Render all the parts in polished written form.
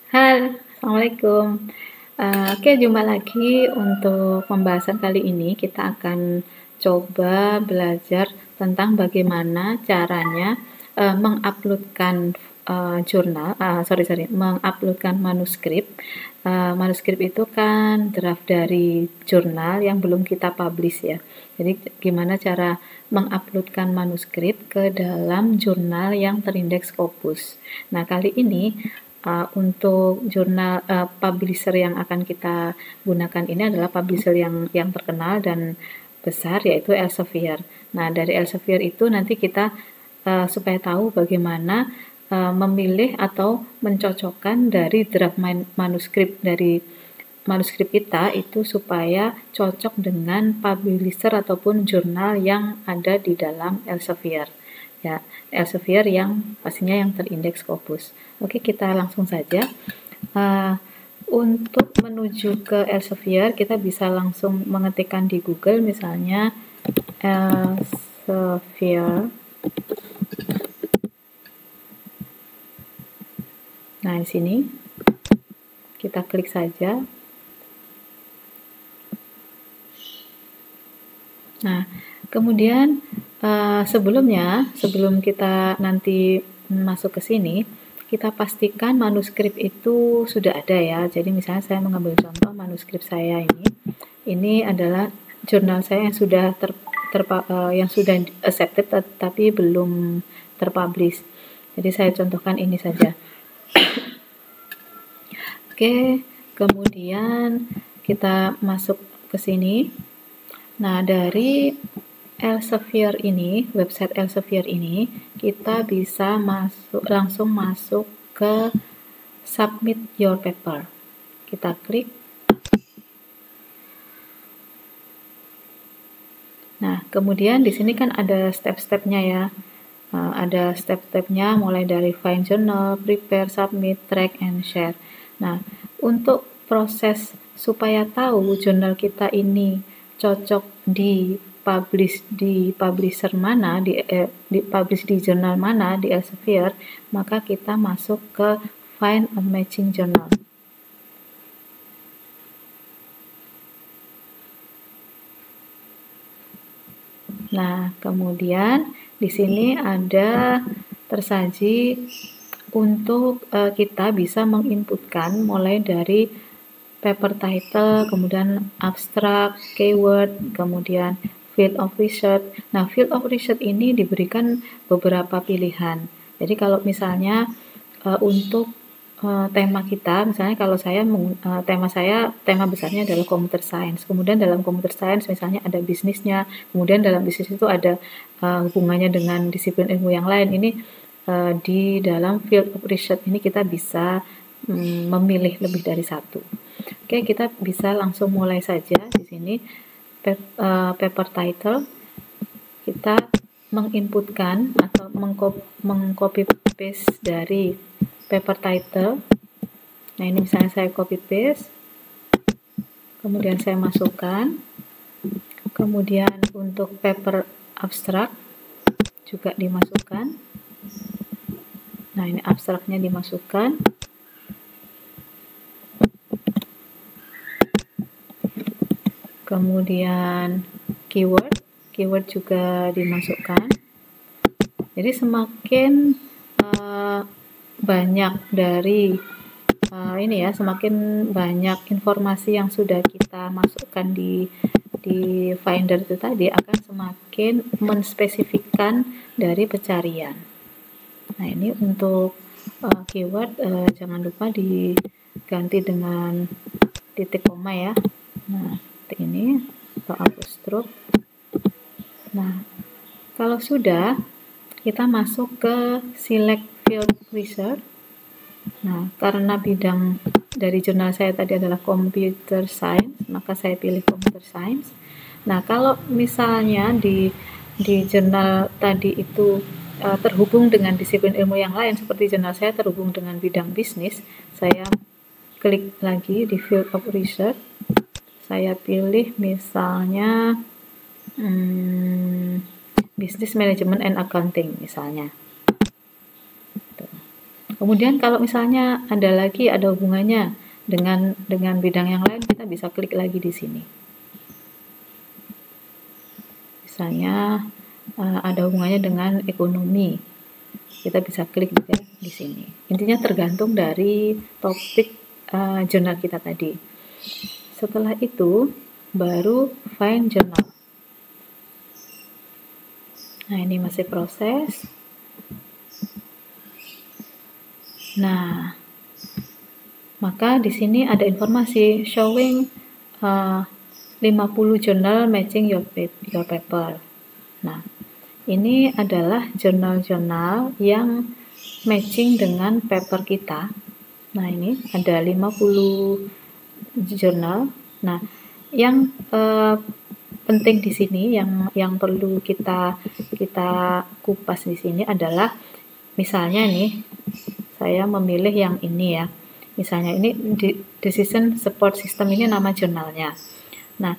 Halo, Assalamualaikum. Oke, jumpa lagi untuk pembahasan kali ini. Kita akan coba belajar tentang bagaimana caranya menguploadkan menguploadkan manuskrip. Manuskrip itu kan draft dari jurnal yang belum kita publish ya. Jadi gimana cara menguploadkan manuskrip ke dalam jurnal yang terindeks Scopus. Nah, kali ini untuk jurnal publisher yang akan kita gunakan ini adalah publisher yang terkenal dan besar, yaitu Elsevier. Nah, dari Elsevier itu nanti kita supaya tahu bagaimana memilih atau mencocokkan dari draft manuskrip dari manuskrip kita itu supaya cocok dengan publisher ataupun jurnal yang ada di dalam Elsevier. Ya, Elsevier yang pastinya yang terindeks Scopus. Oke, kita langsung saja. Untuk menuju ke Elsevier, kita bisa langsung mengetikkan di Google, misalnya Elsevier. Nah, di sini kita klik saja. Nah, kemudian sebelum kita nanti masuk ke sini, kita pastikan manuskrip itu sudah ada ya. Jadi misalnya saya mengambil contoh manuskrip saya ini. Ini adalah jurnal saya yang sudah yang sudah accepted tapi belum terpublish. Jadi saya contohkan ini saja. Oke, kemudian kita masuk ke sini. Nah, dari Elsevier ini, website Elsevier ini, kita bisa langsung masuk ke Submit Your Paper. Kita klik. Nah, kemudian di sini kan ada step-stepnya ya. Ada step-stepnya mulai dari find journal, prepare, submit, track, and share. Nah, untuk proses supaya tahu jurnal kita ini cocok di publisher mana, di publish di jurnal mana di Elsevier, maka kita masuk ke find a matching journal. Nah, kemudian di sini ada tersaji untuk kita bisa menginputkan mulai dari paper title, kemudian abstract, keyword, kemudian field of research. Nah, field of research ini diberikan beberapa pilihan. Jadi kalau misalnya untuk tema kita, misalnya kalau saya tema besarnya adalah computer science. Kemudian dalam computer science misalnya ada bisnisnya, kemudian dalam bisnis itu ada hubungannya dengan disiplin ilmu yang lain. Ini di dalam field of research ini kita bisa memilih lebih dari satu. Oke, kita bisa langsung mulai saja di sini. Paper title, kita menginputkan atau mengcopy paste dari paper title. Nah, ini misalnya saya copy paste, kemudian saya masukkan. Kemudian untuk paper abstract juga dimasukkan. Nah, ini abstraknya dimasukkan. Kemudian keyword juga dimasukkan. Jadi semakin banyak dari semakin banyak informasi yang sudah kita masukkan di Finder itu tadi akan semakin menspesifikkan dari pencarian. Nah, ini untuk keyword jangan lupa diganti dengan titik koma ya. Nah, seperti ini atau apostrof. Nah, kalau sudah, kita masuk ke select field research. Nah, karena bidang dari jurnal saya tadi adalah computer science, maka saya pilih computer science. Nah, kalau misalnya di jurnal tadi itu terhubung dengan disiplin ilmu yang lain, seperti jurnal saya terhubung dengan bidang bisnis, saya klik lagi di field of research. Saya pilih misalnya business management and accounting misalnya. Kemudian kalau misalnya ada hubungannya dengan bidang yang lain, kita bisa klik lagi di sini. Misalnya ada hubungannya dengan ekonomi, kita bisa klik juga di sini. Intinya tergantung dari topik jurnal kita tadi. Setelah itu baru find journal. Nah, ini masih proses. Nah, maka di sini ada informasi showing 50 jurnal matching your paper. Nah, ini adalah jurnal-jurnal yang matching dengan paper kita. Nah, ini ada 50 jurnal. Nah, yang penting di sini yang perlu kita kupas di sini adalah, misalnya nih saya memilih yang ini ya. Misalnya ini Decision Support System, ini nama jurnalnya. Nah,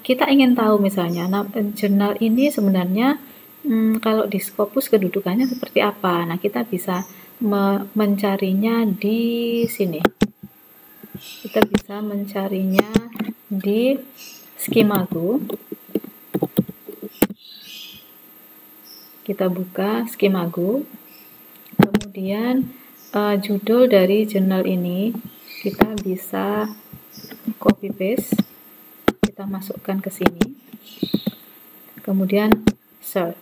kita ingin tahu misalnya jurnal ini sebenarnya kalau di Scopus kedudukannya seperti apa. Nah, kita bisa mencarinya di sini. Kita bisa mencarinya di Skimago. Kita buka Skimago. Kemudian judul dari jurnal ini kita bisa copy paste, kita masukkan ke sini, kemudian search.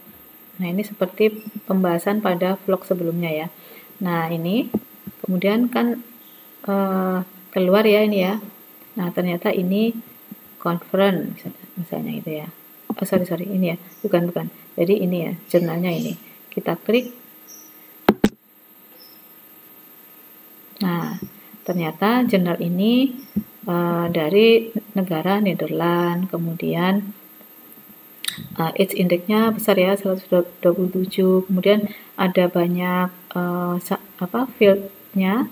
Nah, ini seperti pembahasan pada vlog sebelumnya ya. Nah, ini kemudian kan keluar ya ini ya. Nah, ternyata ini conference misalnya itu ya. Oh, sorry ini ya, bukan. Jadi ini ya jurnalnya ini. Kita klik. Nah, ternyata jurnal ini dari negara Nederland, kemudian age index-nya besar ya, 127, kemudian ada banyak field-nya,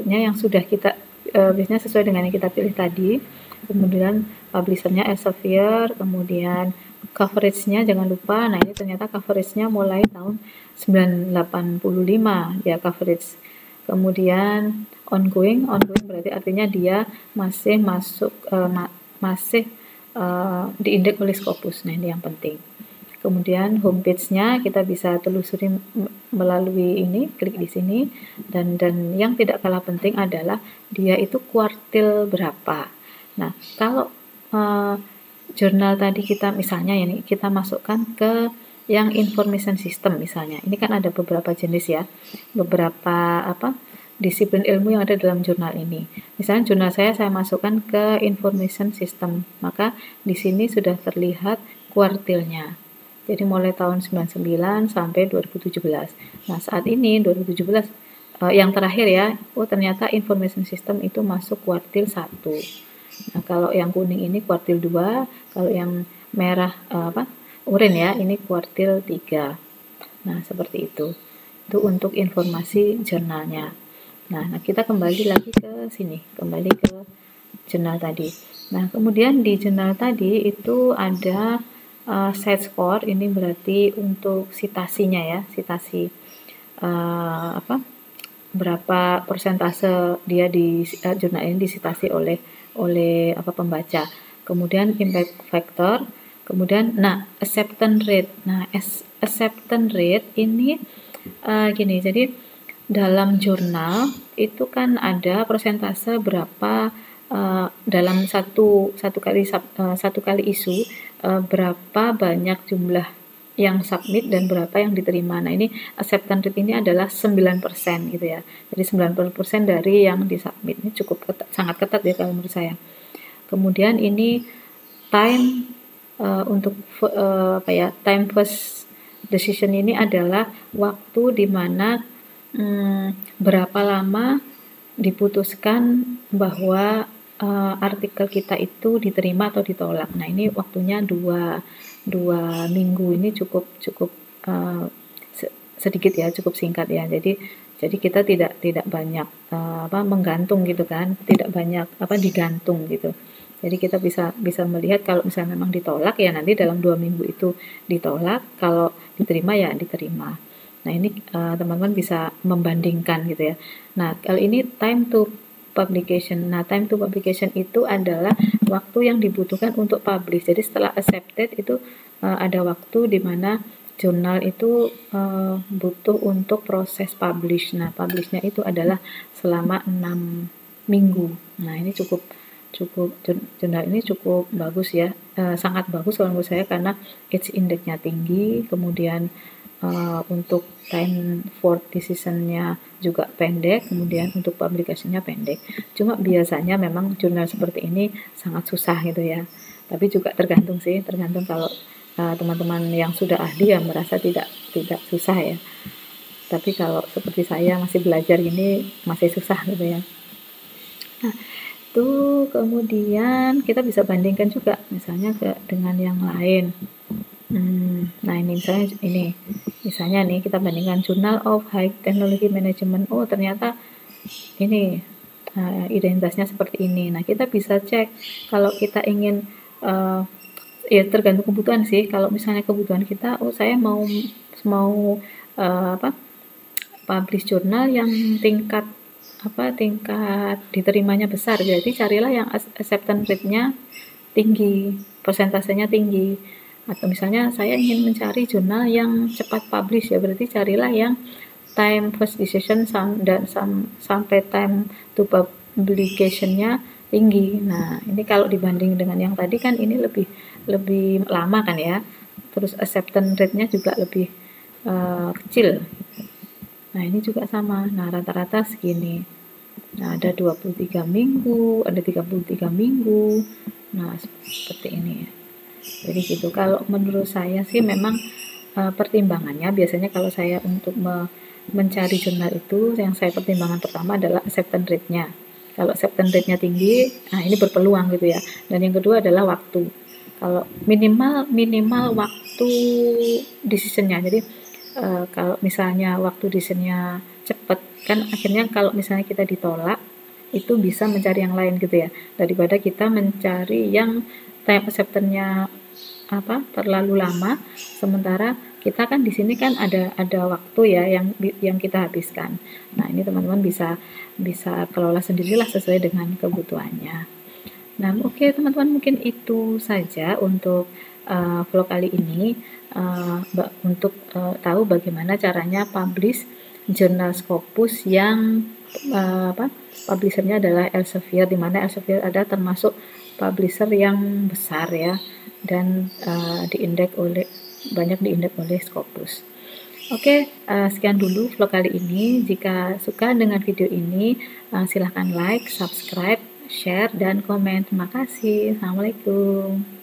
yang sudah kita biasanya sesuai dengan yang kita pilih tadi. Kemudian publisher-nya Elsevier, kemudian coverage-nya jangan lupa. Nah, ini ternyata coverage-nya mulai tahun 1985 ya coverage. Kemudian ongoing berarti artinya dia masih masuk di indeks oleh Scopus. Nah, ini yang penting. Kemudian homepage-nya kita bisa telusuri melalui ini, klik di sini, dan yang tidak kalah penting adalah dia itu kuartil berapa. Nah, kalau jurnal tadi kita misalnya ini kita masukkan ke yang information system misalnya. Ini kan ada beberapa jenis ya, beberapa disiplin ilmu yang ada dalam jurnal ini. Misalnya jurnal saya masukkan ke information system, maka di sini sudah terlihat kuartilnya. Jadi mulai tahun 99 sampai 2017. Nah, saat ini 2017 yang terakhir ya. Oh, ternyata information system itu masuk kuartil 1. Nah, kalau yang kuning ini kuartil 2, kalau yang merah oranye ya, ini kuartil 3. Nah, seperti itu. Itu untuk informasi jurnalnya. Nah, kita kembali lagi ke sini, kembali ke jurnal tadi. Nah, kemudian di jurnal tadi itu ada set score, ini berarti untuk citasinya ya, citasi berapa persentase dia di jurnal ini disitasi oleh pembaca. Kemudian impact factor, kemudian acceptance rate. Nah, acceptance rate ini gini, jadi dalam jurnal itu kan ada persentase berapa dalam satu kali isu berapa banyak jumlah yang submit dan berapa yang diterima. Nah, ini acceptance rate ini adalah 9% gitu ya. Jadi 90% dari yang disubmit. Ini cukup sangat ketat ya kalau menurut saya. Kemudian ini time untuk time first decision ini adalah waktu di mana berapa lama diputuskan bahwa artikel kita itu diterima atau ditolak. Nah, ini waktunya 2 minggu, ini cukup sedikit ya, cukup singkat ya. Jadi kita tidak banyak menggantung gitu kan, tidak banyak digantung gitu. Jadi kita bisa melihat kalau misalnya memang ditolak ya nanti dalam 2 minggu itu ditolak, kalau diterima ya diterima. Nah, ini teman-teman bisa membandingkan gitu ya. Nah, kalau ini time to publication. Nah, time to publication itu adalah waktu yang dibutuhkan untuk publish. Jadi setelah accepted itu ada waktu di mana jurnal itu butuh untuk proses publish. Nah, publishnya itu adalah selama 6 minggu. Nah, ini cukup jurnal ini cukup bagus ya, sangat bagus kalau menurut saya karena age index-nya tinggi, kemudian untuk time for decision-nya juga pendek, kemudian untuk publikasinya pendek. Cuma biasanya memang jurnal seperti ini sangat susah gitu ya. Tapi juga tergantung sih, tergantung kalau teman-teman yang sudah ahli ya merasa tidak susah ya. Tapi kalau seperti saya masih belajar ini masih susah gitu ya. Nah, itu kemudian kita bisa bandingkan juga misalnya dengan yang lain. Nah, ini misalnya nih kita bandingkan Journal of High Technology Management. Oh, ternyata ini identitasnya seperti ini. Nah, kita bisa cek kalau kita ingin ya tergantung kebutuhan sih. Kalau misalnya kebutuhan kita, oh saya mau publish jurnal yang tingkat diterimanya besar, jadi carilah yang acceptance rate-nya tinggi, persentasenya tinggi. Atau misalnya saya ingin mencari jurnal yang cepat publish, ya berarti carilah yang time first decision sampai time to publication-nya tinggi. Nah, ini kalau dibanding dengan yang tadi kan ini lebih lama kan ya, terus acceptance rate-nya juga lebih kecil. Nah, ini juga sama. Nah, rata-rata segini. Nah, ada 23 minggu, ada 33 minggu. Nah, seperti ini ya. Jadi gitu. Kalau menurut saya sih memang pertimbangannya biasanya kalau saya untuk mencari jurnal itu yang saya pertimbangkan pertama adalah acceptance rate-nya. Kalau acceptance rate-nya tinggi, nah ini berpeluang gitu ya. Dan yang kedua adalah waktu. Kalau minimal waktu decision-nya. Jadi kalau misalnya waktu decision-nya cepat, kan akhirnya kalau misalnya kita ditolak itu bisa mencari yang lain gitu ya, daripada kita mencari yang time acceptance-nya terlalu lama, sementara kita kan di sini kan ada waktu ya yang kita habiskan. Nah, ini teman-teman bisa kelola sendirilah sesuai dengan kebutuhannya. Nah, oke teman-teman, mungkin itu saja untuk vlog kali ini, untuk tahu bagaimana caranya publish jurnal Scopus yang publishernya adalah Elsevier, di mana Elsevier ada termasuk publisher yang besar ya, dan banyak diindeks oleh Scopus. Oke, sekian dulu vlog kali ini. Jika suka dengan video ini, silahkan like, subscribe, share, dan komen. Terima kasih. Assalamualaikum.